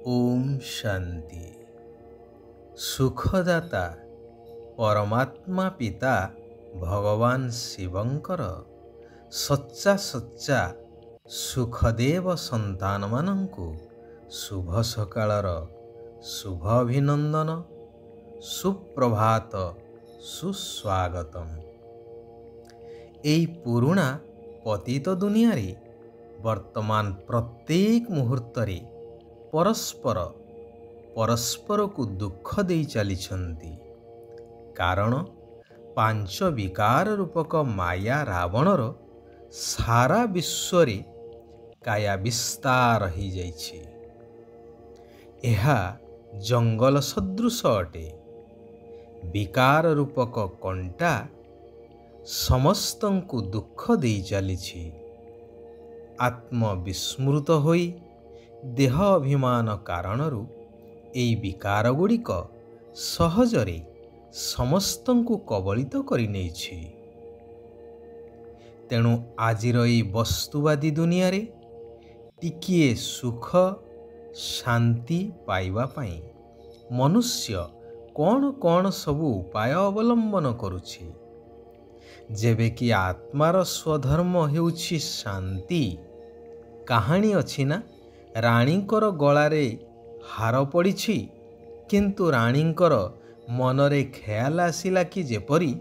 ओम शांति। सुखदाता परमात्मा पिता भगवान शिवंकर सच्चा सच्चा सुखदेव संतान मानंकु शुभ सकाळर शुभ अभिनंदन, सुप्रभात, सुस्वागतम। एई पुरुणा पतित दुनिया रे वर्तमान प्रत्येक मुहूर्तरे परस्पर को दुख दे चलिछंती। कारण पांच विकार रूपक माया रावणर सारा विश्व रे काया विस्तार ही जाइछि। एहा जंगल सदृश अटे। विकार रूपक कंटा समस्तंकु दुख दे चलिछि। आत्म विस्मृत होई देह अभिमान कारणरू एई विकार गुड़िक सहजरे समस्तंकु कबलित करि नेछि। तेणु आजिर एई वस्तुवादी दुनिया रे टिकिए सुख शांति पाइबा पाई मनुष्य कौन कौन सबु उपाय अवलंबन करुछि। जेबे कि आत्मार स्वधर्म हेउछि शांति। कहानी अछि ना, राणींकर गलारे हार पड़िछि, किंतु राणींकर मनरे ख्याल आसिला कि जेपरी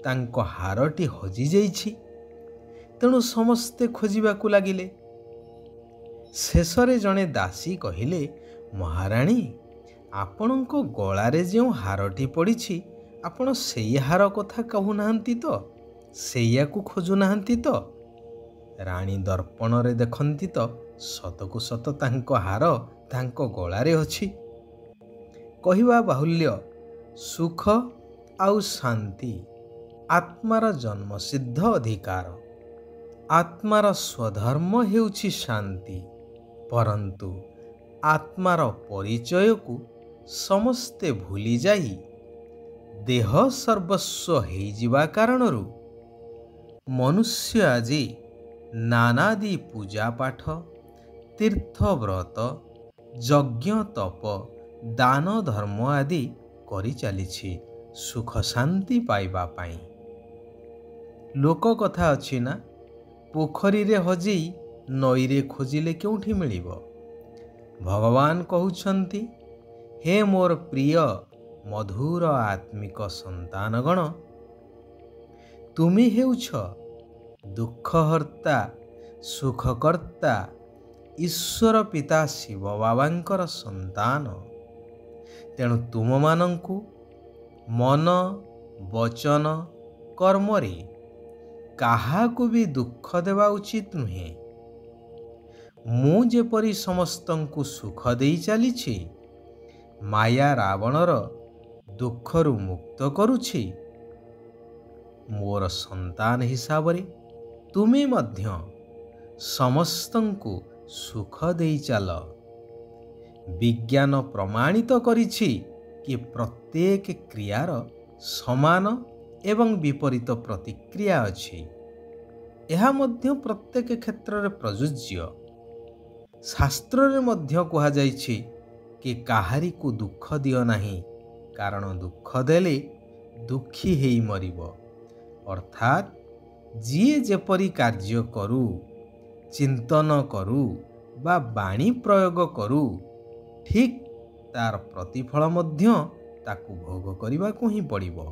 तांको हारटी हजि जाइछि। तेणु समस्ते खोजिबाकू लागिले। शेषरे जणे दासी कहिले, महाराणी आपणको गलारे जो हारटी पड़िछि आपण सेई हार कथा कहू नाहंती तो, सेयाकू खोजु नाहंती तो। राणी दर्पण रे देखंती तो सतकू सत तांको हार तांको गलारे अछि। कहिबा बाहुल्य सुख आउ शांति आत्मार जन्मसिद्ध अधिकार। आत्मार स्वधर्म हेउछि शांति, परंतु आत्मार परिचय को समस्ते भूली जाई देह सर्वस्व हेइ जिबा कारणरू मनुष्य आजी नानादि पूजा पाठ, तीर्थ व्रत, यज्ञ तप, दान धर्म आदि करि चलिछि सुख शांति पाइबा पाई। लोक कथा अछि ना, पोखरी रे हजि नई रे खोजिले केउठी मिलिबो। भगवान कहउछंती, हे मोर प्रिय मधुर आत्मिक संतानगण, तुमी हेउछ दुखहर्ता सुखकर्ता ईश्वर पिता शिव बाबांकर संतान। तेणु तुम मानंकु मन वचन कर्मरे काहाकु भी दुख देवा उचित नुहे। मु जेपरी समस्तंकु सुख देई चलिछि, माया रावणर दुखरु मुक्त करुछि, मोर संतान हिसाब रे तुमे मध्य समस्तंकु सुख देई चल। विज्ञान प्रमाणित करिछि कि प्रत्येक क्रियार समान एवं विपरीत प्रतिक्रिया अछि। एहा मध्य प्रत्येक क्षेत्र रे प्रयोज्य। शास्त्र रे मध्य कहा जाइछि कि काहारी को दुख दियो नाही, कारण दुख देले दुखी हेई मरिबो। अर्थात जिए जेपरी कार्य करू, चिंतन करू बा बाणी प्रयोग करू, ठीक तार प्रतिफल मध्य ताकू भोग करने को ही पड़िबो।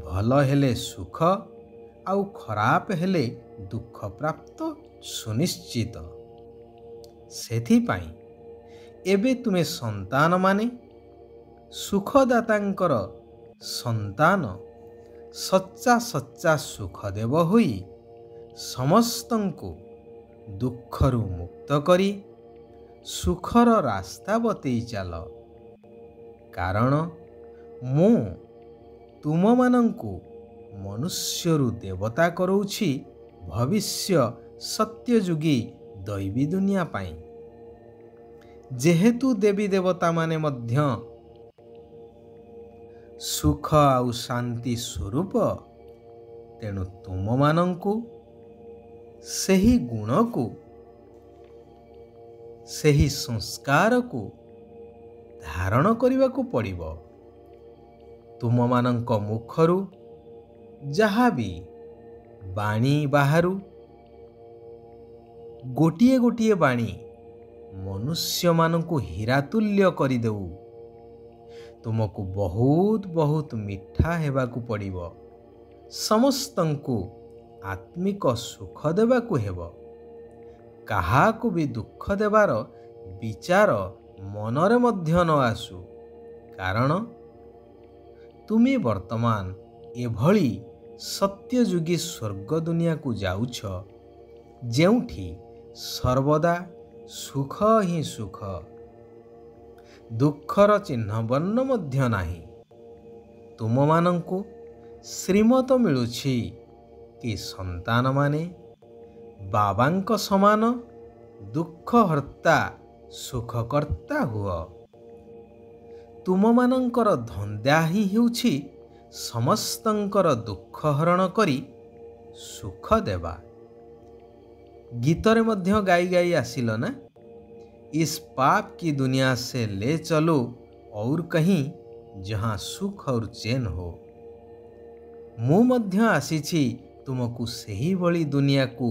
भल हेले सुख आउ खराप हेले दुख प्राप्त सुनिश्चित। सेथिपाई एबे तुमे संतान माने सुखदातांकर संतान सच्चा सच्चा सुख देव होई समस्तंकु दुखरु मुक्त करी सुखर रास्ता बतेई चल। कारण मु तुम मानंकु मनुष्यरु देवता करउछि भविष्य सत्ययुगी दैवी दुनिया पाई। जेहेतु देवी देवता माने मध्य सुख आउ शांति स्वरूप, तेणु तुम मानंकु सेही गुण को ସେହି ସଂସ୍କାରକୁ ଧାରଣ କରିବାକୁ ପଡ଼ିବ। ତୁମମାନଙ୍କ ମୁଖରୁ ଯାହା ବି ବାଣୀ ବାହାରୁ, ଗୋଟିଏ ଗୋଟିଏ ବାଣୀ ମନୁଷ୍ୟମାନଙ୍କୁ ହୀରାତୁଲ୍ୟ କରିଦେଉ। ତୁମକୁ ବହୁତ ବହୁତ ମିଠା ହେବାକୁ ପଡ଼ିବ। ସମସ୍ତଙ୍କୁ ଆତ୍ମିକ ସୁଖ ଦେବାକୁ ହେବ। କାହାକୁ ବି ଦୁଃଖ ଦେବାର ବିଚାର ମନରେ ମଧ୍ୟ ନ ଆସୁ। କାରଣ ତୁମେ ବର୍ତ୍ତମାନ ଏଭଳି ସତ୍ୟଯୁଗୀ ସ୍ୱର୍ଗ ଦୁନିଆକୁ ଯାଉଛ, ଯେଉଁଠି ସର୍ବଦା ସୁଖ ହିଁ ସୁଖ, ଦୁଃଖର ଚିହ୍ନ ବର୍ଣ୍ଣ ମଧ୍ୟ ନାହିଁ। ତୁମମାନଙ୍କୁ ଶ୍ରୀମତ ମିଳୁଛି କି ସନ୍ତାନମାନେ ବାବାଙ୍କ ସମାନ ଦୁଃଖହର୍ତ୍ତା ସୁଖକର୍ତ୍ତା ହୁଅ। ତୁମମାନଙ୍କର ଧନ୍ଦା ହିଁ ହେଉଛି ସମସ୍ତଙ୍କର ଦୁଃଖ ହରଣ କରି ସୁଖ ଦେବା। ଗୀତରେ ମଧ୍ୟ ଗାଇ ଗାଇ ଆସିଲ ନା, इस पाप की दुनिया से ले चलो और कहीं जहाँ सुख और चैन हो। ମୁଁ ମଧ୍ୟ ଆସିଛି ତୁମକୁ ସେହିଭଳି ଦୁନିଆକୁ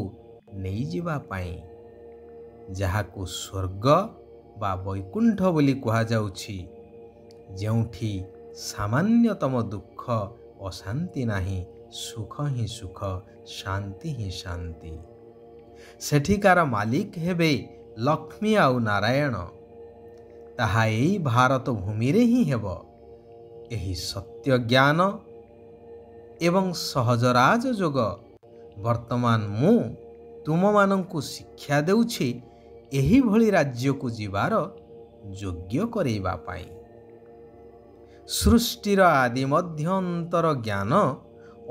ନେଇଯିବା ପାଇଁ, ଯାହାକୁ ସ୍ୱର୍ଗ ବା ବୈକୁଣ୍ଠ ବୋଲି କୁହାଯାଉଛି, ଯେଉଁଠି ସାମାନ୍ୟତମ ଦୁଃଖ ଅଶାନ୍ତି ନାହିଁ, ସୁଖ ହିଁ ସୁଖ, ଶାନ୍ତି ହିଁ ଶାନ୍ତି। ସେଠିକାର ମାଲିକ ହେବେ ଲକ୍ଷ୍ମୀ ଆଉ ନାରାୟଣ। ତାହା ଏଇ ଭାରତ ଭୂମିରେ ହିଁ ହେବ। ଏହି ସତ୍ୟ ଜ୍ଞାନ ଏବଂ ସହଜ ରାଜଯୋଗ ବର୍ତ୍ତମାନ ମୁଁ ତୁମମାନଙ୍କୁ ଶିକ୍ଷା ଦେଉଛି ଏହିଭଳି ରାଜ୍ୟକୁ ଯିବାର ଯୋଗ୍ୟ କରାଇବା ପାଇଁ। ସୃଷ୍ଟିର ଆଦି ମଧ୍ୟ ଅନ୍ତର ଜ୍ଞାନ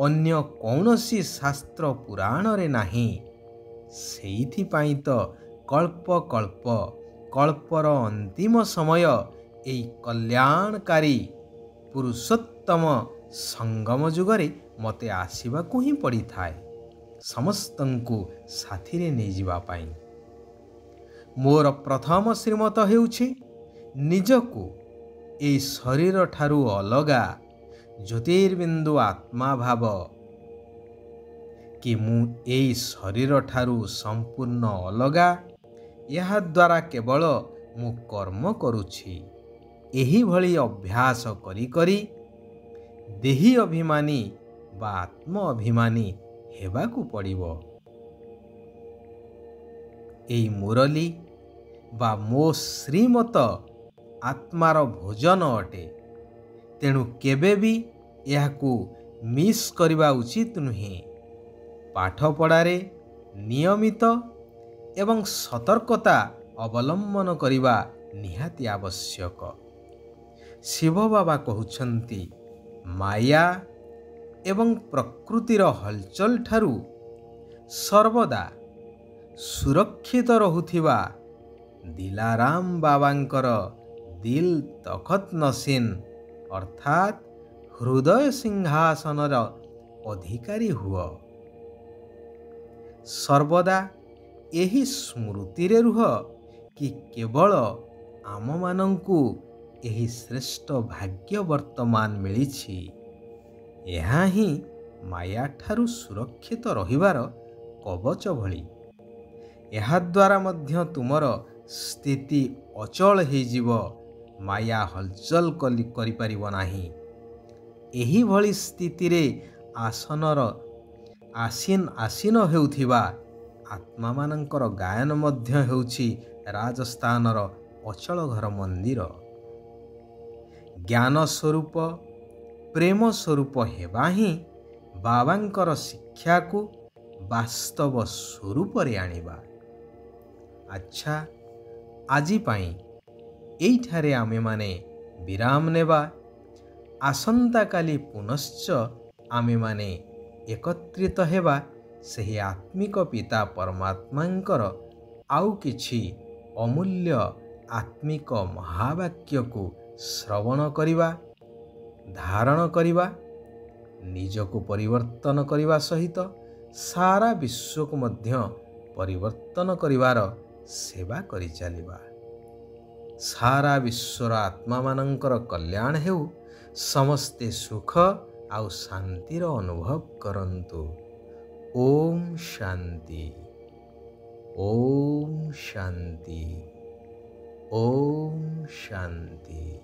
ଅନ୍ୟ କୌଣସି ଶାସ୍ତ୍ର ପୁରାଣରେ ନାହିଁ। ସେଇଥିପାଇଁ ତ କଳ୍ପ କଳ୍ପ କଳ୍ପର ଅନ୍ତିମ ସମୟ ଏହି କଲ୍ୟାଣକାରୀ ପୁରୁଷୋତ୍ତମ ସଙ୍ଗମ ଯୁଗରେ ମୋତେ ଆସିବାକୁ ହିଁ ପଡ଼ିଥାଏ, ସମସ୍ତଙ୍କୁ ସାଥିରେ ନେଇଯିବା ପାଇଁ। ମୋର ପ୍ରଥମ ଶ୍ରୀମତ ହେଉଛି ନିଜକୁ ଏହି ଶରୀର ଠାରୁ ଅଲଗା ଜ୍ୟୋତିର୍ବିନ୍ଦୁ ଆତ୍ମା ଭାବ କି ମୁଁ ଏହି ଶରୀର ଠାରୁ ସମ୍ପୂର୍ଣ୍ଣ ଅଲଗା। ଏହାଦ୍ୱାରା କେବଳ ମୁଁ କର୍ମ କରୁଛି। ଏହିଭଳି ଅଭ୍ୟାସ କରି କରି ଦେହୀ ଅଭିମାନୀ ବା ଆତ୍ମ ଅଭିମାନୀ ହେବାକୁ ପଡ଼ିବ। ଏହି ମୁରଲି ବା ମୋ ଶ୍ରୀମତ ଆତ୍ମାର ଭୋଜନ ଅଟେ। ତେଣୁ କେବେ ବି ଏହାକୁ ମିସ୍ କରିବା ଉଚିତ ନୁହେଁ। ପାଠପଢ଼ାରେ ନିୟମିତ ଏବଂ ସତର୍କତା ଅବଲମ୍ବନ କରିବା ନିହାତି ଆବଶ୍ୟକ। ଶିବ ବାବା କହୁଛନ୍ତି, ମାୟା ଏବଂ ପ୍ରକୃତିର ହଲଚଲ ଠାରୁ ସର୍ବଦା ସୁରକ୍ଷିତ ରହୁଥିବା ଦିଲାରାମ ବାବାଙ୍କର ଦିଲ ତଖତ ନସିନ ଅର୍ଥାତ୍ ହୃଦୟ ସିଂହାସନର ଅଧିକାରୀ ହୁଅ। ସର୍ବଦା ଏହି ସ୍ମୃତିରେ ରୁହ କି କେବଳ ଆମମାନଙ୍କୁ ଏହି ଶ୍ରେଷ୍ଠ ଭାଗ୍ୟ ବର୍ତ୍ତମାନ ମିଳିଛି। ଏହା ହିଁ ମାୟାଠାରୁ ସୁରକ୍ଷିତ ରହିବାର କବଚ ଭଳି। ଏହାଦ୍ୱାରା ମଧ୍ୟ ତୁମର ସ୍ଥିତି ଅଚଳ ହୋଇଯିବ। ମାୟା ହଲଚଲ କରିପାରିବ ନାହିଁ। ଏହିଭଳି ସ୍ଥିତିରେ ଆସୀନ ହେଉଥିବା ଆତ୍ମାମାନଙ୍କର ଗାୟନ ମଧ୍ୟ ହେଉଛି ରାଜସ୍ଥାନର ଅଚଳ ଘର ମନ୍ଦିର। ଜ୍ଞାନ ସ୍ୱରୂପ ପ୍ରେମ ସ୍ୱରୂପ ହେବା ହିଁ ବାବାଙ୍କର ଶିକ୍ଷାକୁ ବାସ୍ତବ ସ୍ୱରୂପରେ ଆଣିବା। ଆଚ୍ଛା, ଆଜି ପାଇଁ ଏଇଠାରେ ଆମେମାନେ ବିରାମ ନେବା। ଆସନ୍ତାକାଲି ପୁନଶ୍ଚ ଆମେମାନେ ଏକତ୍ରିତ ହେବା ସେହି ଆତ୍ମିକ ପିତା ପରମାତ୍ମାଙ୍କର ଆଉ କିଛି ଅମୂଲ୍ୟ ଆତ୍ମିକ ମହାବାକ୍ୟକୁ ଶ୍ରବଣ କରିବା, ଧାରଣ କରିବା, ନିଜକୁ ପରିବର୍ତ୍ତନ କରିବା ସହିତ ସାରା ବିଶ୍ୱକୁ ମଧ୍ୟ ପରିବର୍ତ୍ତନ କରିବାର ସେବା କରି ଚାଲିବା। ସାରା ବିଶ୍ୱର ଆତ୍ମାମାନଙ୍କର କଲ୍ୟାଣ ହେଉ, ସମସ୍ତେ ସୁଖ ଆଉ ଶାନ୍ତିର ଅନୁଭବ କରନ୍ତୁ। ଓମ୍ ଶାନ୍ତି। ଓମ୍ ଶାନ୍ତି। ଓମ୍ ଶାନ୍ତି।